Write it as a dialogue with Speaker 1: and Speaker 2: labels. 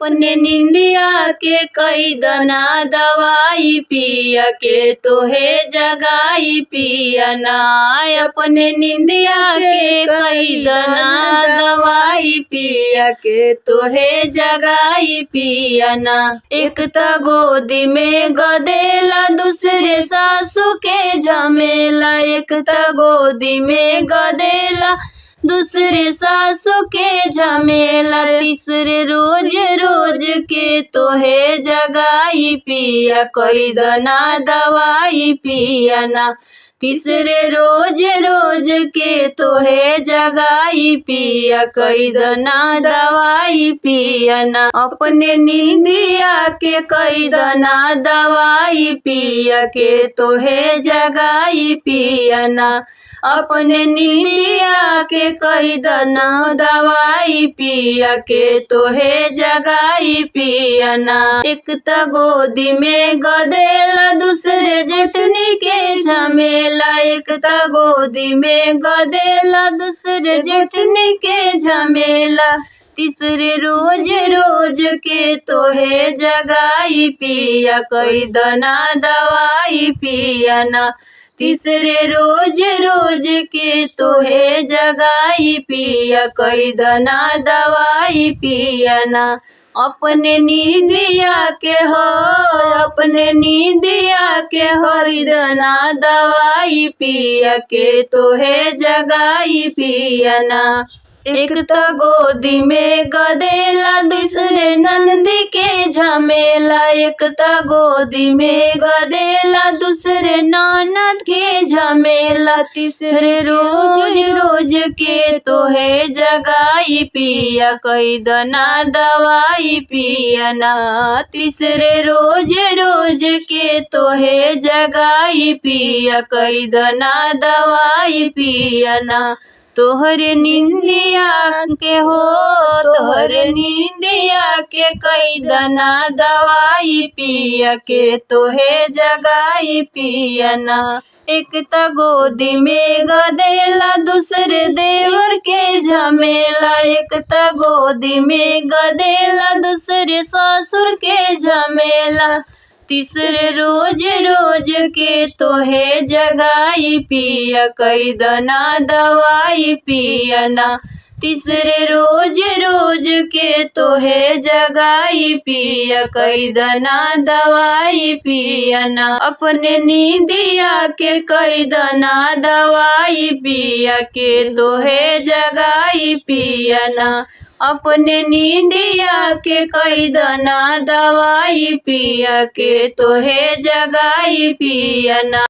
Speaker 1: अपने निंदिया के कई दना दवाई पिया के तोहे जगाई पिया ना। अपने निंदिया के कई दना दवाई पिया के तोहे जगाई पिया ना। एक त गोदी में गदेला दूसरे सासू के झमेला। एक त गोदी में गदेला दूसरे सासू के झमेला। तीसरे रोज रोज के तोहे जगाई पिया कई दना दवाई पिया ना। तीसरे रोज रोज के तोहे जगाई पिया कई दना दवाई पिया ना। अपने निंदिया के कई दना दवाई पिया के तोहे जगाई पिया ना। अपने निंदिया के कई दना दवाई पिया के तोहे जगाई पिया ना। एक त गोदी में गदेला दूसरे जेठनी के झमेला। एक त गोदी में गदेला दूसरे जेठनी के झमेला। तीसरे रोज रोज के तोहे जगाई पिया कई दना दवाई पिया ना। तीसरे रोज रोज के तोहे जगाई पिया कई दना दवाई पिया ना। अपने नींदिया के हो अपने नींदिया के कई दना दवाई पिया के तोहे जगाई पिया ना। एक त गोदी में गदेला दूसरे नंदी के झमेला। एक त गोदी में गदेला दूसरे ननद के झमेला। तीसरे रोज रोज के तोहे जगाई पिया कई दना दवाई पिया ना। तीसरे रोज रोज के तोहे जगाई पिया कई दना दवाई पिया ना। तोहरे निंदिया के हो तोहरे निंदिया के कई दना दवाई पिया के तोहे जगाई पिया ना। एक त गोदी में गदेला दूसरे देवर के झमेला। एक त गोदी में गदेला दूसरे ससुर के झमेला। तीसरे रोज रोज के तोहे जगाई पिया कई दना दवाई पिया ना। तीसरे रोज रोज के तोहे जगाई पिया कई दना दवाई पिया ना। अपने नींदिया के कई दना दवाई पिया के तोहे जगाई पिया ना। अपने नींदिया के कई दना दवाई पिया के तोहे जगाई पिया ना।